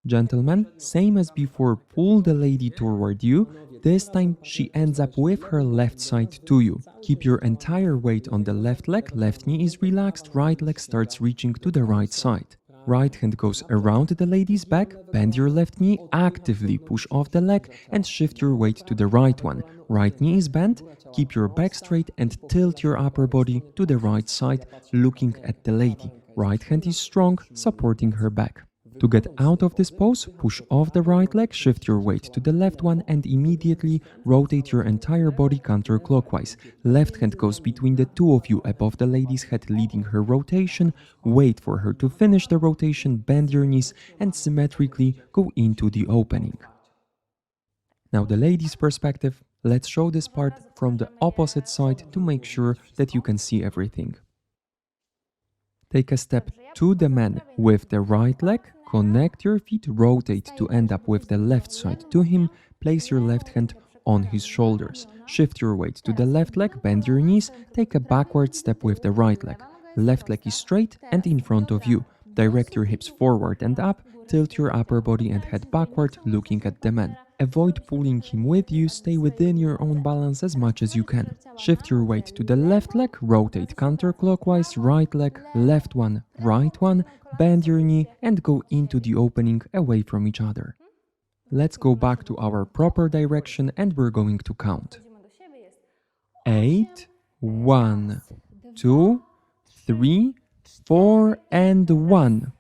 Gentlemen, same as before, pull the lady toward you. This time she ends up with her left side to you. Keep your entire weight on the left leg, left knee is relaxed, right leg starts reaching to the right side. Right hand goes around the lady's back, bend your left knee, actively push off the leg and shift your weight to the right one. Right knee is bent, keep your back straight and tilt your upper body to the right side, looking at the lady. Right hand is strong, supporting her back. To get out of this pose, push off the right leg, shift your weight to the left one and immediately rotate your entire body counterclockwise. Left hand goes between the two of you above the lady's head, leading her rotation. Wait for her to finish the rotation, bend your knees and symmetrically go into the opening. Now the lady's perspective, let's show this part from the opposite side to make sure that you can see everything. Take a step to the man with the right leg, connect your feet, rotate to end up with the left side to him, place your left hand on his shoulders. Shift your weight to the left leg, bend your knees, take a backward step with the right leg. Left leg is straight and in front of you. Direct your hips forward and up, tilt your upper body and head backward, looking at the man. Avoid pulling him with you, stay within your own balance as much as you can. Shift your weight to the left leg, rotate counterclockwise, right leg, left one, right one, bend your knee and go into the opening away from each other. Let's go back to our proper direction and we're going to count. 8, 1, 2, 3, 4 and 1.